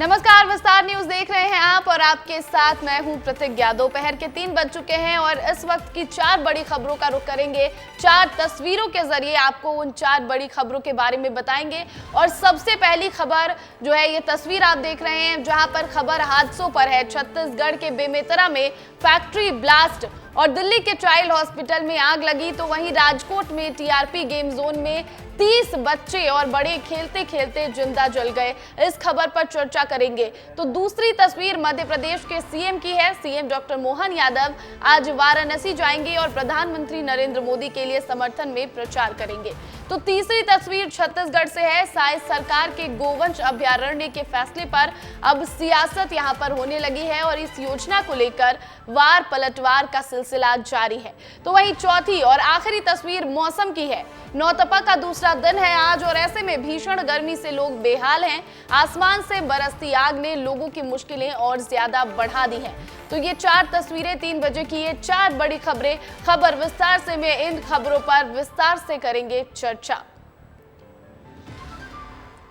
नमस्कार, विस्तार न्यूज देख रहे हैं आप और आपके साथ मैं हूं प्रतिज्ञा। दोपहर के 3 बज चुके हैं और इस वक्त की 4 बड़ी खबरों का रुख करेंगे। 4 तस्वीरों के जरिए आपको उन 4 बड़ी खबरों के बारे में बताएंगे। और सबसे पहली खबर जो है, ये तस्वीर आप देख रहे हैं जहां पर खबर हादसों पर है। छत्तीसगढ़ के बेमेतरा में फैक्ट्री ब्लास्ट और दिल्ली के चाइल्ड हॉस्पिटल में आग लगी, तो वहीं राजकोट में टीआरपी गेम जोन में 30 बच्चे और बड़े खेलते खेलते जिंदा जल गए। इस खबर पर चर्चा करेंगे। तो दूसरी तस्वीर मध्य प्रदेश के सीएम की है। सीएम डॉक्टर मोहन यादव आज वाराणसी जाएंगे और प्रधानमंत्री नरेंद्र मोदी के लिए समर्थन में प्रचार करेंगे। तो तीसरी तस्वीर छत्तीसगढ़ से है। शायद सरकार के गोवंश अभयारण्य के फैसले पर अब सियासत यहां पर होने लगी है और इस योजना को लेकर वार पलटवार का सिलसिला जारी है। तो वहीं चौथी और आखिरी तस्वीर मौसम की है। नौतपा का दूसरा दिन है आज और ऐसे में भीषण गर्मी से लोग बेहाल हैं। आसमान से बरसती आग ने लोगों की मुश्किलें और ज्यादा बढ़ा दी हैं। तो ये 4 तस्वीरें 3 बजे की, ये 4 बड़ी खबरें। खबर विस्तार से में इन खबरों पर विस्तार से करेंगे चर्चा।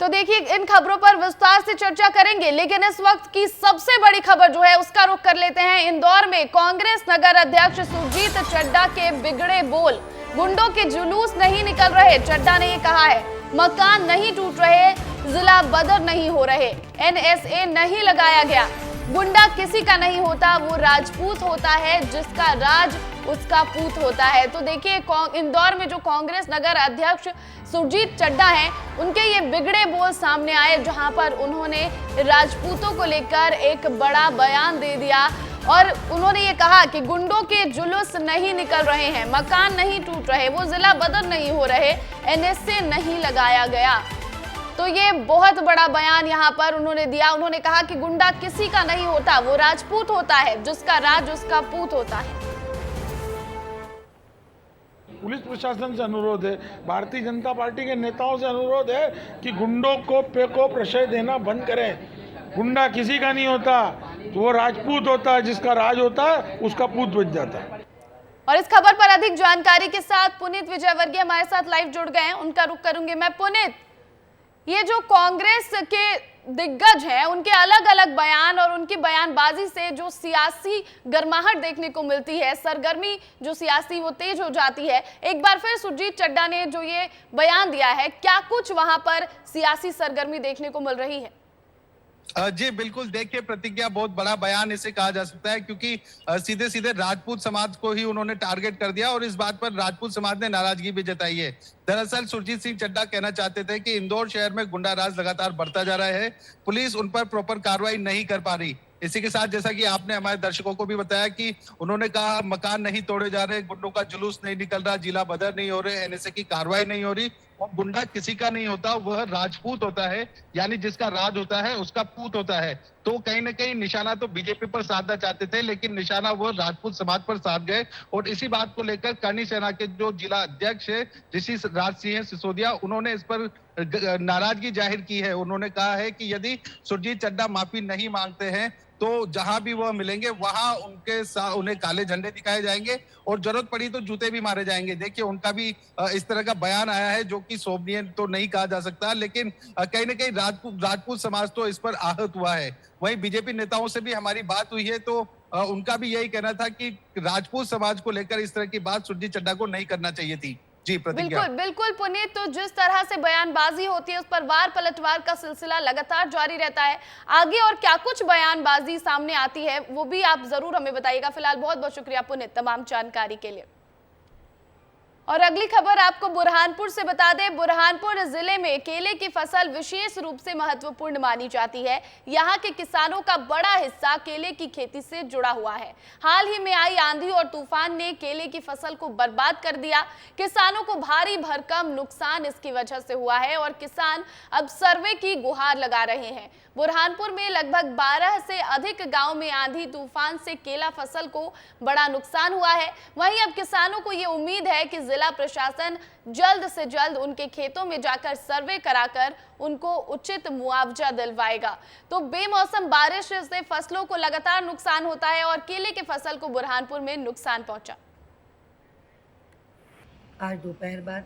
तो देखिए, इन खबरों पर विस्तार से चर्चा करेंगे, लेकिन इस वक्त की सबसे बड़ी खबर जो है उसका रुख कर लेते हैं। इंदौर में कांग्रेस नगर अध्यक्ष सुरजीत चड्डा के बिगड़े बोल। गुंडों के जुलूस नहीं निकल रहे, चड्डा ने ये कहा है। मकान नहीं टूट रहे, जिला बदर नहीं हो रहे, एनएसए नहीं लगाया गया। गुंडा किसी का नहीं होता, वो राजपूत होता है, जिसका राज उसका पूत होता है। तो देखिए, इंदौर में जो कांग्रेस नगर अध्यक्ष सुरजीत चड्डा हैं, उनके ये बिगड़े बोल सामने आए, जहां पर उन्होंने राजपूतों को लेकर एक बड़ा बयान दे दिया और उन्होंने ये कहा कि गुंडों के जुलूस नहीं निकल रहे हैं, मकान नहीं टूट रहे, वो जिला बदर नहीं हो रहे, एनएसए नहीं लगाया गया। तो ये बहुत बड़ा बयान यहाँ पर उन्होंने दिया। उन्होंने कहा कि गुंडा किसी का नहीं होता, वो राजपूत होता है, जिसका राज उसका पूत होता है। पुलिस प्रशासन से अनुरोध है, भारतीय जनता पार्टी के नेताओं से अनुरोध है कि गुंडों को प्रश्रय देना बंद करें। गुंडा किसी का नहीं होता, वो राजपूत होता है, जिसका राज होता है उसका पूत बन जाता है। और इस खबर पर अधिक जानकारी के साथ पुनीत विजयवर्गीय हमारे साथ लाइव जुड़ गए हैं, उनका रुख करूंगी मैं। पुनीत, ये जो कांग्रेस के दिग्गज हैं, उनके अलग अलग बयान और उनकी बयानबाजी से जो सियासी गर्माहट देखने को मिलती है, सरगर्मी जो सियासी वो तेज हो जाती है। एक बार फिर सुरजीत चड्डा ने जो ये बयान दिया है, क्या कुछ वहां पर सियासी सरगर्मी देखने को मिल रही है? जी बिल्कुल, देखिए प्रतिज्ञा, बहुत बड़ा बयान इसे कहा जा सकता है, क्योंकि सीधे सीधे राजपूत समाज को ही उन्होंने टारगेट कर दिया और इस बात पर राजपूत समाज ने नाराजगी भी जताई है। दरअसल सुरजीत सिंह चड्डा कहना चाहते थे कि इंदौर शहर में गुंडा राज लगातार बढ़ता जा रहा है, पुलिस उन पर प्रॉपर कार्रवाई नहीं कर पा रही। इसी के साथ जैसा कि आपने हमारे दर्शकों को भी बताया कि उन्होंने कहा मकान नहीं तोड़े जा रहे, गुंडों का जुलूस नहीं निकल रहा, जिला बदर नहीं हो रहे, एनएसए की कार्रवाई नहीं हो रही, और गुंडा किसी का नहीं होता, वह राजपूत होता है, यानी जिसका राज होता है उसका पूत होता है। तो कहीं ना कहीं निशाना तो बीजेपी पर साधना चाहते थे, लेकिन निशाना वह राजपूत समाज पर साध गए। और इसी बात को लेकर करनी सेना के जो जिला अध्यक्ष है ऋषि राज सिंह सिसोदिया, उन्होंने इस पर नाराजगी जाहिर की है। उन्होंने कहा है कि यदि सुरजीत चड्डा माफी नहीं मांगते हैं तो जहां भी वह मिलेंगे वहां उनके साथ उन्हें काले झंडे दिखाए जाएंगे और जरूरत पड़ी तो जूते भी मारे जाएंगे। देखिए, उनका भी इस तरह का बयान आया है, जो कि शोभनीय तो नहीं कहा जा सकता, लेकिन कहीं ना कहीं राजपूत समाज तो इस पर आहत हुआ है। वहीं बीजेपी नेताओं से भी हमारी बात हुई है, तो उनका भी यही कहना था कि राजपूत समाज को लेकर इस तरह की बात सुरजीत चड्डा को नहीं करना चाहिए थी। जी प्रतिज्ञा। बिल्कुल बिल्कुल पुनीत, तो जिस तरह से बयानबाजी होती है उस पर वार पलटवार का सिलसिला लगातार जारी रहता है। आगे और क्या कुछ बयानबाजी सामने आती है वो भी आप जरूर हमें बताइएगा। फिलहाल बहुत बहुत शुक्रिया पुनीत तमाम जानकारी के लिए। और अगली खबर आपको बुरहानपुर से बता दें। बुरहानपुर जिले में केले की फसल विशेष रूप से महत्वपूर्ण मानी जाती है। यहाँ के किसानों का बड़ा हिस्सा केले की खेती से जुड़ा हुआ है। हाल ही में आई आंधी और तूफान ने केले की फसल को बर्बाद कर दिया। किसानों को भारी भरकम नुकसान इसकी वजह से हुआ है और किसान अब सर्वे की गुहार लगा रहे हैं। बुरहानपुर में लगभग 12 से अधिक गांव में आंधी तूफान से केला फसल को बड़ा नुकसान हुआ है। वहीं अब किसानों को ये उम्मीद है कि जिला प्रशासन जल्द से जल्द उनके खेतों में जाकर सर्वे कराकर उनको उचित मुआवजा दिलवाएगा। तो बेमौसम बारिश से फसलों को लगातार नुकसान होता है और केले की फसल को बुरहानपुर में नुकसान पहुंचा। आज दोपहर बाद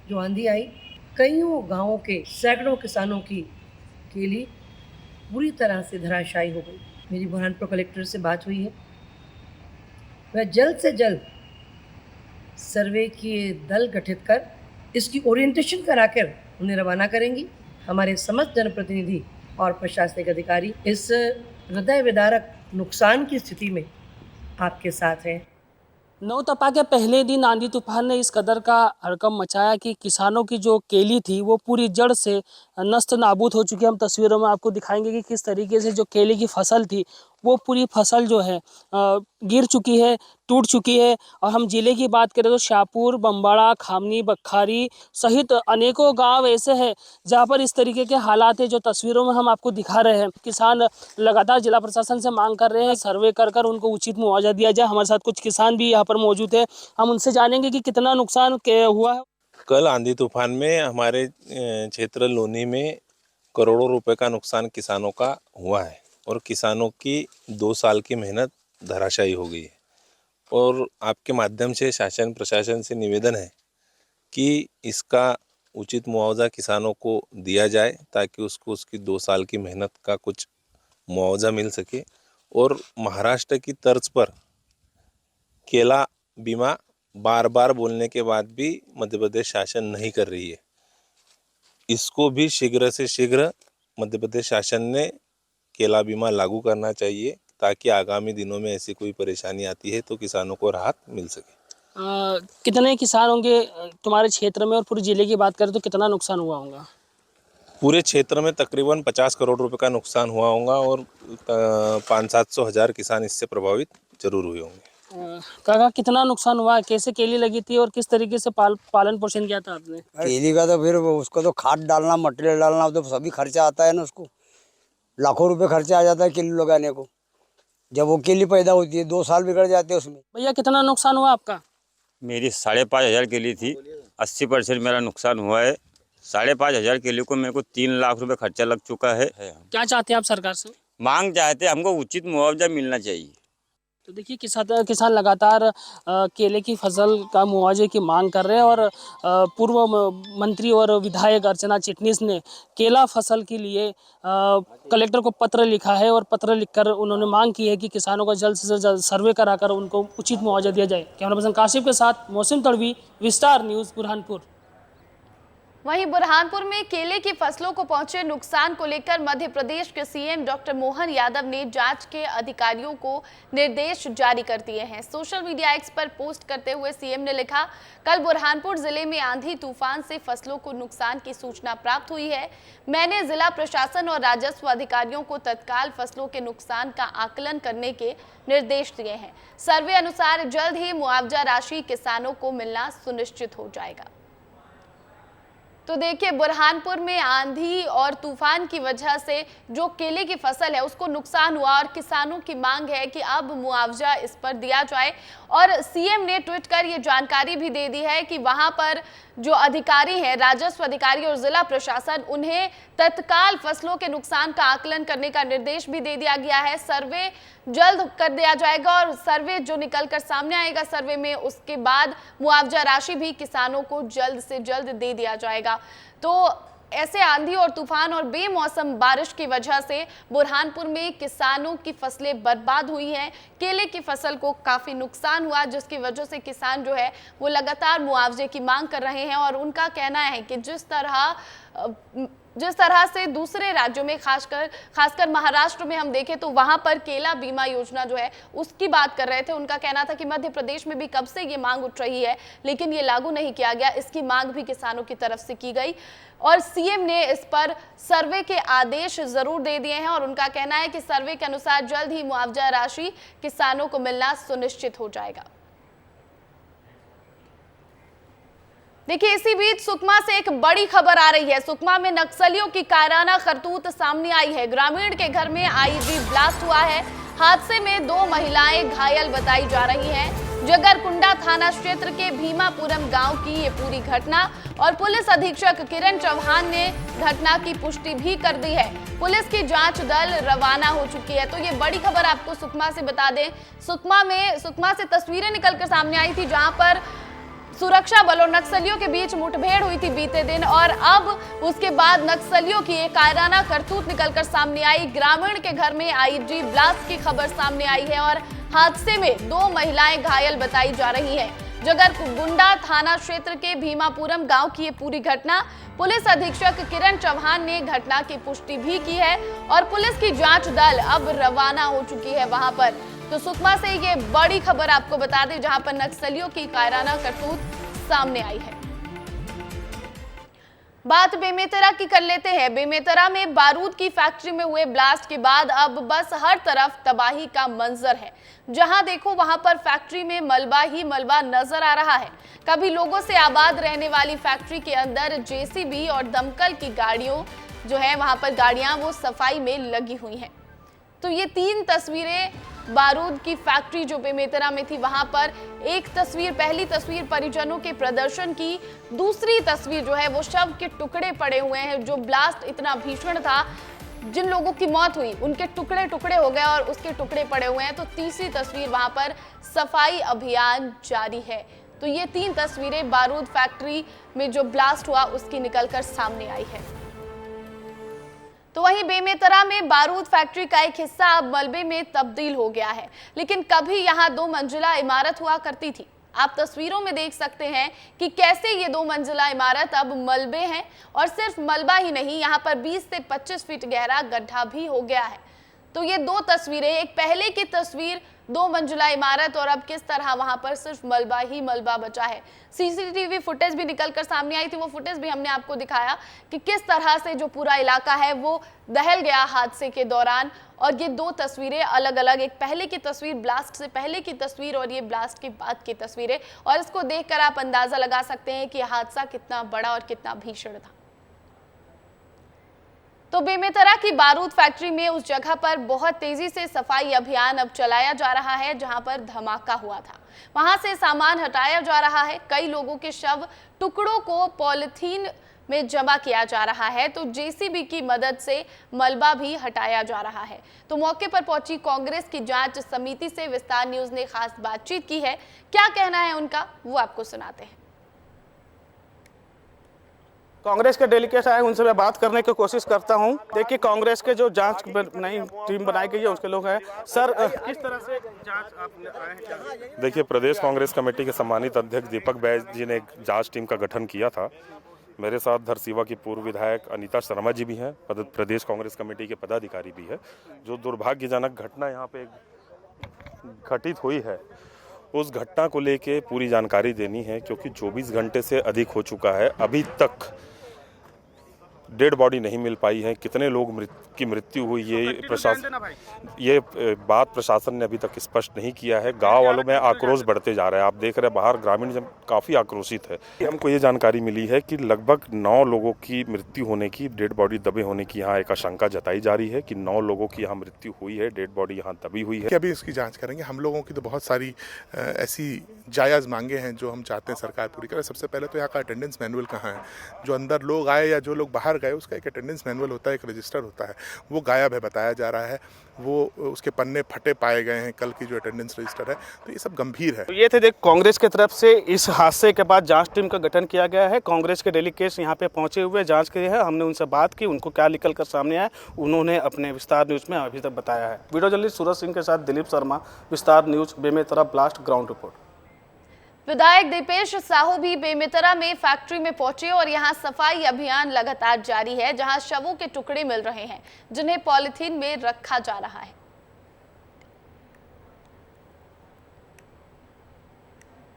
जो आंधी आई, कईयों गांवों के सैकड़ों किसानों की केली पूरी तरह से धराशायी हो गई। मेरी बुरहानपुर कलेक्टर से बात हुई है, वह जल्द से जल्द सर्वे के दल गठित कर इसकी ओरिएंटेशन कराकर उन्हें रवाना करेंगी। हमारे समस्त जनप्रतिनिधि और प्रशासनिक अधिकारी इस हृदय विदारक नुकसान की स्थिति में आपके साथ हैं। नौतपा के पहले दिन आंधी तूफान ने इस कदर का हड़कंप मचाया कि किसानों की जो केली थी वो पूरी जड़ से नष्ट नाबूद हो चुकी है। हम तस्वीरों में आपको दिखाएंगे कि किस तरीके से जो केले की फसल थी वो पूरी फसल जो है गिर चुकी है, टूट चुकी है। और हम ज़िले की बात करें तो शाहपुर, बम्बाड़ा, खामनी, बखारी सहित अनेकों गांव ऐसे हैं जहां पर इस तरीके के हालात है जो तस्वीरों में हम आपको दिखा रहे हैं। किसान लगातार जिला प्रशासन से मांग कर रहे हैं सर्वे कर कर उनको उचित मुआवजा दिया जाए। हमारे साथ कुछ किसान भी यहाँ पर मौजूद है, हम उनसे जानेंगे कि कितना नुकसान हुआ है। कल आंधी तूफान में हमारे क्षेत्र लोनी में करोड़ों रुपए का नुकसान किसानों का हुआ है और किसानों की 2 साल की मेहनत धराशायी हो गई है। और आपके माध्यम से शासन प्रशासन से निवेदन है कि इसका उचित मुआवजा किसानों को दिया जाए ताकि उसको उसकी 2 साल की मेहनत का कुछ मुआवजा मिल सके। और महाराष्ट्र की तर्ज पर केला बीमा बार बार बोलने के बाद भी मध्य प्रदेश शासन नहीं कर रही है। इसको भी शीघ्र से शीघ्र मध्य प्रदेश शासन ने केला बीमा लागू करना चाहिए ताकि आगामी दिनों में ऐसी कोई परेशानी आती है तो किसानों को राहत मिल सके। कितने किसान होंगे तुम्हारे क्षेत्र में और पूरे जिले की बात करें तो कितना नुकसान हुआ होगा? पूरे क्षेत्र में तकरीबन 50 करोड़ रुपए का नुकसान हुआ होगा और 500-700 हज़ार किसान इससे प्रभावित जरूर हुए होंगे। काका कितना नुकसान हुआ, कैसे केली लगी थी और किस तरीके से पालन पोषण किया था आपने? केली का तो फिर उसको तो खाद डालना, मटेरियल डालना, तो सभी खर्चा आता है ना, उसको लाखों रुपए खर्चा आ जाता है केली लगाने को। जब वो केली पैदा होती है 2 साल बिगड़ जाते हैं उसमें। भैया कितना नुकसान हुआ आपका? मेरी 5,500 केली थी, 80% मेरा नुकसान हुआ है। 5,500 केली को मेरे को 3 लाख रुपए खर्चा लग चुका है। क्या चाहते हैं आप सरकार से? मांग चाहते हैं हमको उचित मुआवजा मिलना चाहिए। तो देखिए किसान लगातार केले की फसल का मुआवजे की मांग कर रहे हैं और पूर्व मंत्री और विधायक अर्चना चिटनीस ने केला फसल के लिए कलेक्टर को पत्र लिखा है और पत्र लिखकर उन्होंने मांग की है कि किसानों का जल्द से जल्द सर्वे कराकर उनको उचित मुआवजा दिया जाए। कैमरा पर्सन काशिफ के साथ मोहसिन तड़वी, विस्तार न्यूज़, बुरहानपुर। वहीं बुरहानपुर में केले की फसलों को पहुंचे नुकसान को लेकर मध्य प्रदेश के सीएम डॉक्टर मोहन यादव ने जांच के अधिकारियों को निर्देश जारी कर दिए हैं। सोशल मीडिया एक्स पर पोस्ट करते हुए सीएम ने लिखा, कल बुरहानपुर जिले में आंधी तूफान से फसलों को नुकसान की सूचना प्राप्त हुई है। मैंने जिला प्रशासन और राजस्व अधिकारियों को तत्काल फसलों के नुकसान का आकलन करने के निर्देश दिए हैं। सर्वे अनुसार जल्द ही मुआवजा राशि किसानों को मिलना सुनिश्चित हो जाएगा। तो देखिए बुरहानपुर में आंधी और तूफान की वजह से जो केले की फसल है उसको नुकसान हुआ और किसानों की मांग है कि अब मुआवजा इस पर दिया जाए। और सीएम ने ट्वीट कर ये जानकारी भी दे दी है कि वहां पर जो अधिकारी हैं, राजस्व अधिकारी और जिला प्रशासन, उन्हें तत्काल फसलों के नुकसान का आकलन करने का निर्देश भी दे दिया गया है। सर्वे जल्द कर दिया जाएगा और सर्वे जो निकल कर सामने आएगा सर्वे में, उसके बाद मुआवजा राशि भी किसानों को जल्द से जल्द दे दिया जाएगा। तो ऐसे आंधी और तूफान और बेमौसम बारिश की वजह से बुरहानपुर में किसानों की फसलें बर्बाद हुई हैं। केले की फसल को काफ़ी नुकसान हुआ जिसकी वजह से किसान जो है वो लगातार मुआवजे की मांग कर रहे हैं। और उनका कहना है कि जिस तरह से दूसरे राज्यों में खासकर महाराष्ट्र में हम देखें तो वहां पर केला बीमा योजना जो है उसकी बात कर रहे थे। उनका कहना था कि मध्य प्रदेश में भी कब से ये मांग उठ रही है लेकिन ये लागू नहीं किया गया। इसकी मांग भी किसानों की तरफ से की गई और सीएम ने इस पर सर्वे के आदेश जरूर दे दिए हैं। और उनका कहना है कि सर्वे के अनुसार जल्द ही मुआवजा राशि किसानों को मिलना सुनिश्चित हो जाएगा। देखिए इसी बीच सुकमा से एक बड़ी खबर आ रही है। सुकमा में नक्सलियों की कायराना करतूत सामने आई है। ग्रामीण के घर में आईईडी ब्लास्ट हुआ है। हादसे में 2 महिलाएं घायल बताई जा रही हैं। जगरकुंडा थाना क्षेत्र के भीमापुरम गांव की ये पूरी घटना और पुलिस अधीक्षक किरण चौहान ने घटना की पुष्टि भी कर दी है। पुलिस की जांच दल रवाना हो चुकी है। तो ये बड़ी खबर आपको सुकमा से बता दें। सुकमा से तस्वीरें निकलकर सामने आई थी जहां पर सुरक्षा बलों नक्सलियों के बीच मुठभेड़ हुई थी बीते दिन और अब उसके बाद नक्सलियों की एक कायराना करतूत निकलकर सामने आई। ग्रामीण के घर में आईडी ब्लास्ट की खबर सामने आई है और हादसे में 2 महिलाएं घायल बताई जा रही हैं। जगरगुंडा थाना क्षेत्र के भीमापुरम गांव की ये पूरी घटना, पुलिस अधीक्षक किरण चौहान ने घटना की पुष्टि भी की है और पुलिस की जांच दल अब रवाना हो चुकी है वहां पर। तो सुकमा से ये बड़ी खबर आपको बता दें, जहां पर नक्सलियों की कायराना करतूत सामने आई है। बात बेमेतरा की कर लेते हैं। बेमेतरा में बारूद की फैक्ट्री में हुए ब्लास्ट के बाद अब बस हर तरफ तबाही का मंजर है। जहां देखो वहां पर फैक्ट्री में मलबा ही मलबा नजर आ रहा है। कभी लोगों से आबाद रहने वाली फैक्ट्री के अंदर जेसीबी और दमकल की गाड़ियों जो है वहां पर गाड़ियां वो सफाई में लगी हुई हैं। तो ये 3 तस्वीरें बारूद की फैक्ट्री जो बेमेतरा में थी वहां पर। एक तस्वीर, पहली तस्वीर परिजनों के प्रदर्शन की, दूसरी तस्वीर जो है वो शव के टुकड़े पड़े हुए हैं। जो ब्लास्ट इतना भीषण था, जिन लोगों की मौत हुई उनके टुकड़े टुकड़े हो गए और उसके टुकड़े पड़े हुए हैं। तो तीसरी तस्वीर वहां पर सफाई अभियान जारी है। तो ये 3 तस्वीरें बारूद फैक्ट्री में जो ब्लास्ट हुआ उसकी निकलकर सामने आई है। तो वहीं बेमेतरा में बारूद फैक्ट्री का एक हिस्सा अब मलबे में तब्दील हो गया है, लेकिन कभी यहां 2 मंजिला इमारत हुआ करती थी। आप तस्वीरों में देख सकते हैं कि कैसे ये 2 मंजिला इमारत अब मलबे हैं और सिर्फ मलबा ही नहीं, यहां पर 20 से 25 फीट गहरा गड्ढा भी हो गया है। तो ये 2 तस्वीरें, एक पहले की तस्वीर 2 मंजिला इमारत और अब किस तरह वहां पर सिर्फ मलबा ही मलबा बचा है। सीसीटीवी फुटेज भी निकलकर सामने आई थी, वो फुटेज भी हमने आपको दिखाया कि किस तरह से जो पूरा इलाका है वो दहल गया हादसे के दौरान। और ये 2 तस्वीरें अलग अलग, एक पहले की तस्वीर, ब्लास्ट से पहले की तस्वीर और ये ब्लास्ट के बाद की तस्वीरें, और इसको देखकर आप अंदाजा लगा सकते हैं कि हादसा कितना बड़ा और कितना भीषण था। तो बेमेतरा की बारूद फैक्ट्री में उस जगह पर बहुत तेजी से सफाई अभियान अब चलाया जा रहा है जहां पर धमाका हुआ था। वहां से सामान हटाया जा रहा है। कई लोगों के शव टुकड़ों को पॉलिथीन में जमा किया जा रहा है। तो जेसीबी की मदद से मलबा भी हटाया जा रहा है। तो मौके पर पहुंची कांग्रेस की जांच समिति से विस्तार न्यूज ने खास बातचीत की है। क्या कहना है उनका, वो आपको सुनाते हैं। कांग्रेस के डेलीगेट आए, उनसे मैं बात करने की कोशिश करता हूं। देखिए, कांग्रेस के जो जांच नई टीम बनाई गई है उसके लोग हैं। सर, किस तरह से जांच आप आए हैं? देखिए, प्रदेश कांग्रेस कमेटी के सम्मानित अध्यक्ष दीपक बैज जी ने एक जांच टीम का गठन किया था। मेरे साथ धरसीवा की पूर्व विधायक अनीता शर्मा जी भी हैं, प्रदेश कांग्रेस कमेटी के पदाधिकारी भी है। जो दुर्भाग्यजनक घटना यहाँ पे घटित हुई है, उस घटना को लेके पूरी जानकारी देनी है, क्योंकि 24 घंटे से अधिक हो चुका है, अभी तक डेड बॉडी नहीं मिल पाई है। कितने लोग की मृत्यु हुई ये बात प्रशासन ने अभी तक स्पष्ट नहीं किया है। गांव वालों में आक्रोश बढ़ते जा रहा है। आप देख रहे हैं बाहर ग्रामीण जन काफ़ी आक्रोशित है। हमको ये जानकारी मिली है कि लगभग 9 लोगों की मृत्यु होने की, डेड बॉडी दबे होने की यहाँ एक आशंका जताई जा रही है कि 9 लोगों की यहाँ मृत्यु हुई है, डेड बॉडी यहाँ दबी हुई है। अभी इसकी जाँच करेंगे। हम लोगों की तो बहुत सारी ऐसी जायज़ मांगे हैं जो हम चाहते हैं सरकार पूरी करे। सबसे पहले तो यहाँ का अटेंडेंस मैनुअल कहाँ है? जो अंदर लोग आए या जो लोग बाहर गए उसका एक अटेंडेंस मैनुअल होता है, एक रजिस्टर होता है, वो गायब है बताया जा रहा है। वो उसके पन्ने फटे पाए गए हैं, कल की जो अटेंडेंस रजिस्टर है। तो ये सब गंभीर है। तो ये थे देख, कांग्रेस की तरफ से इस हादसे के बाद जांच टीम का गठन किया गया है। कांग्रेस के डेलीगेट्स यहाँ पे पहुंचे हुए जांच के लिए है। हमने उनसे बात की, उनको क्या निकल कर सामने आया उन्होंने अपने विस्तार न्यूज में अभी तक बताया है। वीडियो जर्नलिस्ट सूरज सिंह के साथ दिलीप शर्मा, विस्तार news, Bemetara blast ground report. विधायक दीपेश साहू भी बेमेतरा में फैक्ट्री में पहुंचे और यहां सफाई अभियान लगातार जारी है, जहां शवों के टुकड़े मिल रहे हैं जिन्हें पॉलिथीन में रखा जा रहा है।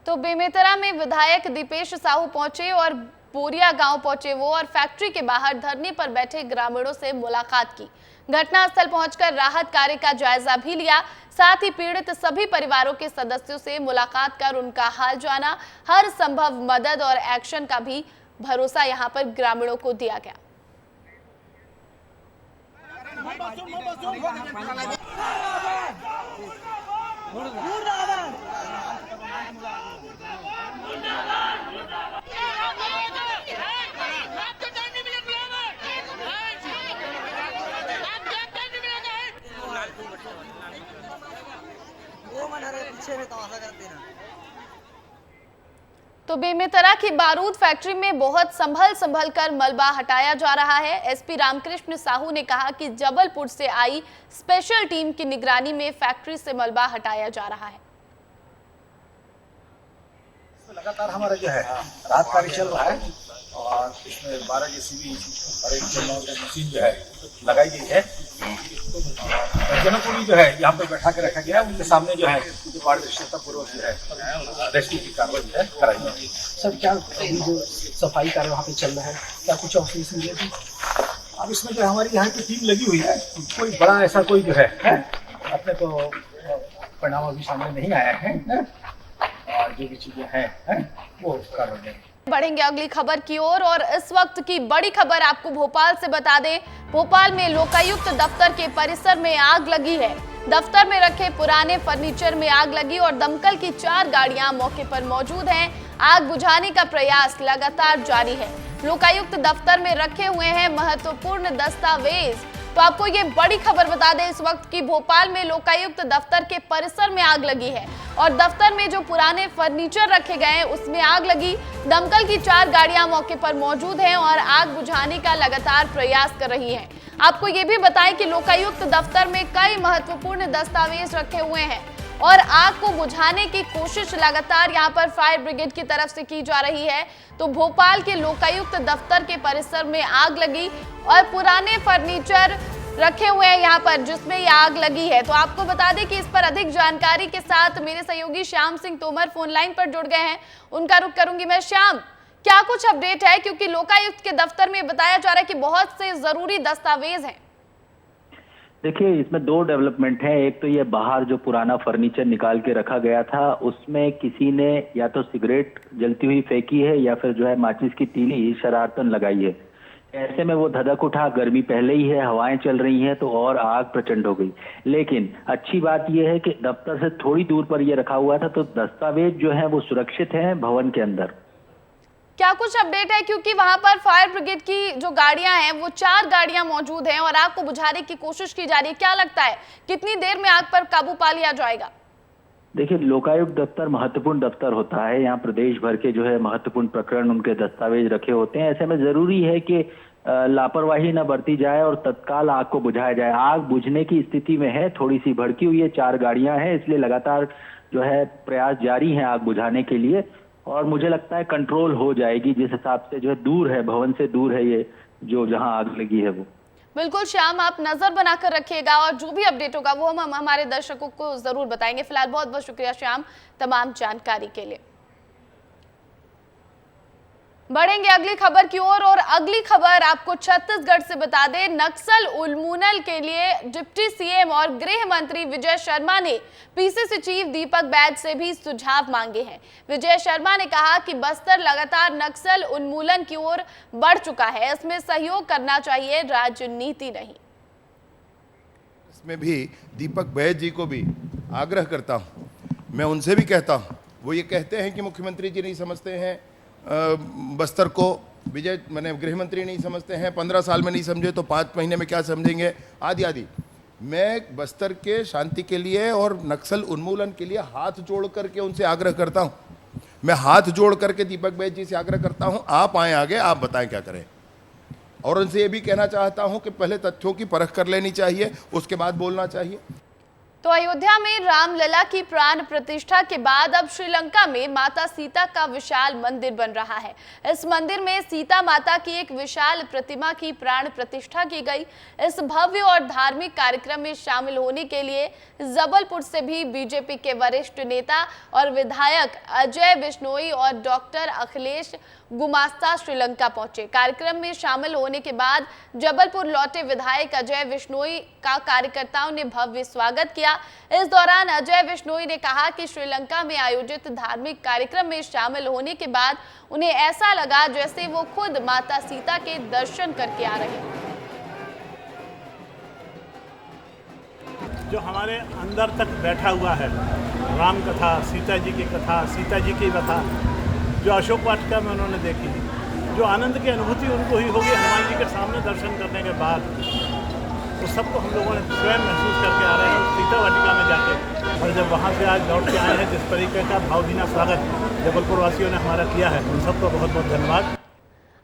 तो बेमेतरा में विधायक दीपेश साहू पहुंचे और बोरिया गांव पहुंचे वो और फैक्ट्री के बाहर धरने पर बैठे ग्रामीणों से मुलाकात की। घटनास्थल पहुंचकर राहत कार्य का जायजा भी लिया। साथ ही पीड़ित सभी परिवारों के सदस्यों से मुलाकात कर उनका हाल जाना। हर संभव मदद और एक्शन का भी भरोसा यहां पर ग्रामीणों को दिया गया। तो बेमेतरा की बारूद फैक्ट्री में बहुत संभल कर मलबा हटाया जा रहा है। एसपी रामकृष्ण साहू ने कहा कि जबलपुर से आई स्पेशल टीम की निगरानी में फैक्ट्री से मलबा हटाया जा रहा है। लगातार हमारा जो है राहत कार्य चल रहा है और इसमें 12 जेसीबी और एक जनरेटर मशीन जो है लगाई गई है। जनों को भी जो है यहाँ पे बैठा के रखा गया है, उनके सामने जो है पारदर्शिता पूर्वक जो है रेस्क्यू की कार्रवाई जो है कराई जाएगी। सर क्या जो सफाई कार्य वहाँ पे चल रहा है, क्या कुछ ऑफिस मिले थे? अब इसमें जो हमारी यहाँ की टीम लगी हुई है, कोई बड़ा ऐसा कोई जो है अपने को परिणाम अभी सामने नहीं आया है और जो भी चीजें हैं वो कार्रवाई है। बढ़ेंगे अगली खबर की ओर और इस वक्त की बड़ी खबर आपको भोपाल से बता दें। भोपाल में लोकायुक्त दफ्तर के परिसर में आग लगी है। दफ्तर में रखे पुराने फर्नीचर में आग लगी और दमकल की 4 गाड़ियां मौके पर मौजूद हैं। आग बुझाने का प्रयास लगातार जारी है। लोकायुक्त दफ्तर में रखे हुए हैं महत्वपूर्ण दस्तावेज। तो आपको ये बड़ी खबर बता दें, इस वक्त की भोपाल में लोकायुक्त दफ्तर के परिसर में आग लगी है और दफ्तर में जो पुराने फर्नीचर रखे गए हैं उसमें आग लगी। दमकल की 4 गाड़ियां मौके पर मौजूद हैं और आग बुझाने का लगातार प्रयास कर रही हैं। आपको ये भी बताएं कि लोकायुक्त दफ्तर में कई महत्वपूर्ण दस्तावेज रखे हुए हैं और आग को बुझाने की कोशिश लगातार यहां पर फायर ब्रिगेड की तरफ से की जा रही है। तो भोपाल के लोकायुक्त दफ्तर के परिसर में आग लगी और पुराने फर्नीचर रखे हुए हैं यहाँ पर जिसमें ये आग लगी है। तो आपको बता दें कि इस पर अधिक जानकारी के साथ मेरे सहयोगी श्याम सिंह तोमर फोन लाइन पर जुड़ गए हैं, उनका रुख करूंगी मैं। श्याम, क्या कुछ अपडेट है, क्योंकि लोकायुक्त के दफ्तर में बताया जा रहा है कि बहुत से जरूरी दस्तावेज हैं। देखिए, इसमें 2 डेवलपमेंट हैं। एक तो ये बाहर जो पुराना फर्नीचर निकाल के रखा गया था उसमें किसी ने या तो सिगरेट जलती हुई फेंकी है या फिर जो है माचिस की तीली शरारतन लगाई है। ऐसे में वो धधक उठा, गर्मी पहले ही है, हवाएं चल रही हैं तो और आग प्रचंड हो गई। लेकिन अच्छी बात यह है कि दफ्तर से थोड़ी दूर पर ये रखा हुआ था तो दस्तावेज जो है वो सुरक्षित हैं भवन के अंदर। क्या कुछ अपडेट है, क्योंकि वहां पर फायर ब्रिगेड की जो गाड़ियां हैं वो 4 गाड़ियां मौजूद हैं और आग को बुझाने की कोशिश की जा रही है। क्या लगता है कितनी देर में आग पर काबू पा लिया जाएगा? देखिए, लोकायुक्त दफ्तर महत्वपूर्ण दफ्तर होता है। यहाँ प्रदेश भर के जो है महत्वपूर्ण प्रकरण उनके दस्तावेज रखे होते हैं। ऐसे में जरूरी है कि लापरवाही न बरती जाए और तत्काल आग को बुझाया जाए। आग बुझने की स्थिति में है, थोड़ी सी भड़की हुई है, 4 गाड़ियां हैं, इसलिए लगातार जो है प्रयास जारी है आग बुझाने के लिए और मुझे लगता है कंट्रोल हो जाएगी। जिस हिसाब से जो है दूर है, भवन से दूर है ये जो जहां आग लगी है वो। बिल्कुल श्याम, आप नजर बनाकर रखिएगा और जो भी अपडेट होगा वो हम हमारे दर्शकों को जरूर बताएंगे। फिलहाल बहुत बहुत शुक्रिया श्याम तमाम जानकारी के लिए। बढ़ेंगे अगली खबर की ओर और अगली खबर आपको छत्तीसगढ़ से बता दें। नक्सल उन्मूलन के लिए डिप्टी सीएम और गृह मंत्री विजय शर्मा ने पीसीसी चीफ दीपक बैज से भी सुझाव मांगे हैं। विजय शर्मा ने कहा कि बस्तर लगातार नक्सल उन्मूलन की ओर बढ़ चुका है, इसमें सहयोग करना चाहिए, राजनीति नहीं। इसमें भी दीपक बैज जी को भी आग्रह करता हूं, मैं उनसे भी कहता हूं, वो ये कहते हैं कि मुख्यमंत्री जी नहीं समझते हैं बस्तर को, विजय मैंने गृह मंत्री नहीं समझते हैं, 15 साल में नहीं समझे तो 5 महीने में क्या समझेंगे, आदि आदि। मैं बस्तर के शांति के लिए और नक्सल उन्मूलन के लिए हाथ जोड़ करके उनसे आग्रह करता हूं। मैं हाथ जोड़ करके दीपक बैज जी से आग्रह करता हूं, आप आए आगे, आप बताएं क्या करें। और उनसे ये भी कहना चाहता हूं कि पहले तथ्यों की परख कर लेनी चाहिए, उसके बाद बोलना चाहिए। तो अयोध्या में रामलला की प्राण प्रतिष्ठा के बाद अब श्रीलंका में माता सीता का विशाल मंदिर बन रहा है। इस मंदिर में सीता माता की एक विशाल प्रतिमा की प्राण प्रतिष्ठा की गई। इस भव्य और धार्मिक कार्यक्रम में शामिल होने के लिए जबलपुर से भी बीजेपी के वरिष्ठ नेता और विधायक अजय बिश्नोई और डॉक्टर अखिलेश गुमास्ता श्रीलंका पहुंचे। कार्यक्रम में शामिल होने के बाद जबलपुर लौटे विधायक अजय बिश्नोई का कार्यकर्ताओं ने भव्य स्वागत किया। इस दौरान अजय बिश्नोई ने कहा कि श्रीलंका में आयोजित धार्मिक कार्यक्रम में शामिल होने के बाद उन्हें ऐसा लगा जैसे वो खुद माता सीता के दर्शन करके आ रहे हैं। जो हमारे अंदर तक बैठा हुआ है, राम कथा, सीता जी की कथा, सीता जी की कथा जो अशोक वाटिका में उन्होंने देखी, जो आनंद की अनुभूति उनको ही होगी हनुमान जी के सामने दर्शन करने के बाद, तो सबको हम लोगों ने स्वयं महसूस करके आ रहे हैं। सीता वाटिका में जाके और जब वहाँ से आज लौट के आए हैं, जिस तरीके का भावभीना स्वागत जबलपुर वासियों ने हमारा किया है, उन सबको बहुत बहुत धन्यवाद।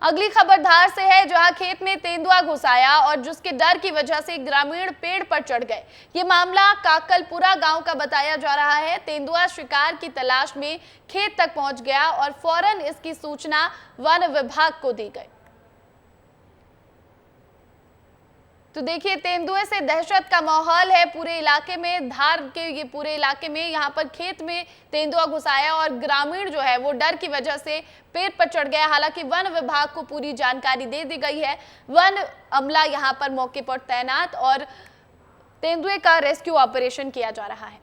अगली खबर धार से है, जहां खेत में तेंदुआ घुस आया और जिसके डर की वजह से ग्रामीण पेड़ पर चढ़ गए। ये मामला काकलपुरा गांव का बताया जा रहा है। तेंदुआ शिकार की तलाश में खेत तक पहुंच गया और फौरन इसकी सूचना वन विभाग को दी गई। तो देखिए, तेंदुए से दहशत का माहौल है पूरे इलाके में। धार के ये पूरे इलाके में यहाँ पर खेत में तेंदुआ घुस आया और ग्रामीण जो है वो डर की वजह से पेड़ पर चढ़ गया। हालांकि वन विभाग को पूरी जानकारी दे दी गई है। वन अमला यहाँ पर मौके पर तैनात और तेंदुए का रेस्क्यू ऑपरेशन किया जा रहा है।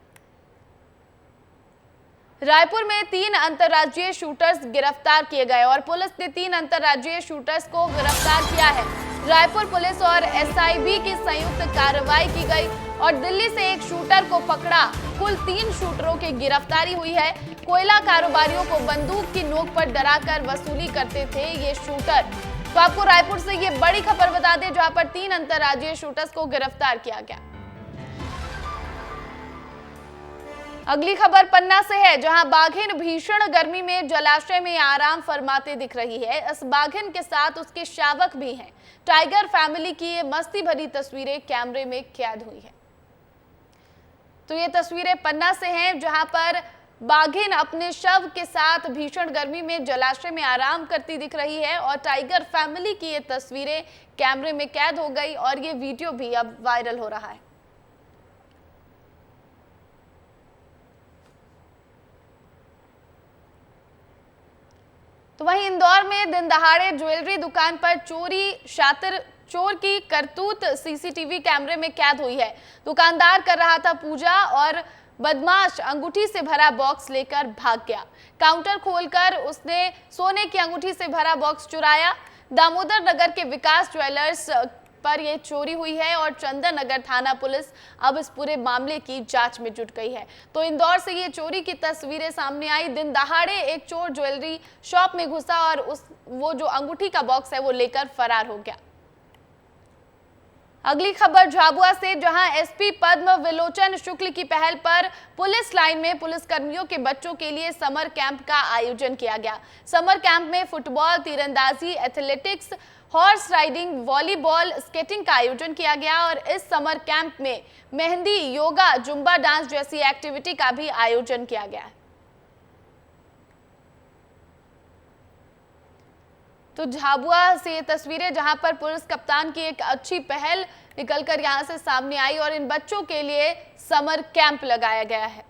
रायपुर में 3 अंतर्राज्यीय शूटर्स गिरफ्तार किए गए और पुलिस ने 3 अंतर्राज्यीय शूटर्स को गिरफ्तार किया है। रायपुर पुलिस और एसआईबी की संयुक्त कार्रवाई की गई और दिल्ली से एक शूटर को पकड़ा। कुल 3 शूटरों की गिरफ्तारी हुई है। कोयला कारोबारियों को बंदूक की नोक पर डराकर वसूली करते थे ये शूटर। तो आपको रायपुर से ये बड़ी खबर बता दें, जहां पर 3 अंतर्राज्यीय शूटर्स को गिरफ्तार किया गया। अगली खबर पन्ना से है, जहां बाघिन भीषण गर्मी में जलाशय में आराम फरमाते दिख रही है। इस बाघिन के साथ उसके शावक भी हैं। टाइगर फैमिली की ये मस्ती भरी तस्वीरें कैमरे में कैद हुई है। तो ये तस्वीरें पन्ना से हैं, जहां पर बाघिन अपने शव के साथ भीषण गर्मी में जलाशय में आराम करती दिख रही है और टाइगर फैमिली की ये तस्वीरें कैमरे में कैद हो गई और ये वीडियो भी अब वायरल हो रहा है। तो वहीं इंदौर में दिन दहाड़े ज्वेलरी दुकान पर चोरी, शातिर चोर की करतूत सीसीटीवी कैमरे में कैद हुई है। दुकानदार कर रहा था पूजा और बदमाश अंगूठी से भरा बॉक्स लेकर भाग गया। काउंटर खोलकर उसने सोने की अंगूठी से भरा बॉक्स चुराया। दामोदर नगर के विकास ज्वेलर्स पर यह चोरी हुई है और चंदन नगर थाना पुलिस अब इस पूरे मामले की जांच में जुट गई है। तो इंदौर से ये चोरी की तस्वीरें सामने आई। दिन दहाड़े एक चोर ज्वेलरी शॉप में घुसा और वो जो अंगूठी का बॉक्स है वो लेकर फरार हो गया। अगली खबर झाबुआ से, जहां एसपी पद्म विलोचन शुक्ल की पहल पर पुलिस लाइन में पुलिसकर्मियों के बच्चों के लिए समर कैंप का आयोजन किया गया। समर कैंप में फुटबॉल, तीरंदाजी, athletics, horse riding, volleyball, skating का आयोजन किया गया और इस समर कैंप में मेहंदी, योगा, जुम्बा डांस जैसी एक्टिविटी का भी आयोजन किया गया है। तो झाबुआ से ये तस्वीरें, जहां पर पुलिस कप्तान की एक अच्छी पहल निकलकर यहां से सामने आई और इन बच्चों के लिए समर कैंप लगाया गया है।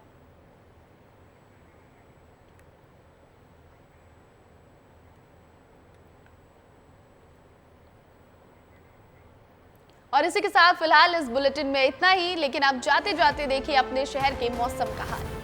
और इसी के साथ फिलहाल इस बुलेटिन में इतना ही, लेकिन आप जाते जाते देखिए अपने शहर के मौसम का हाल।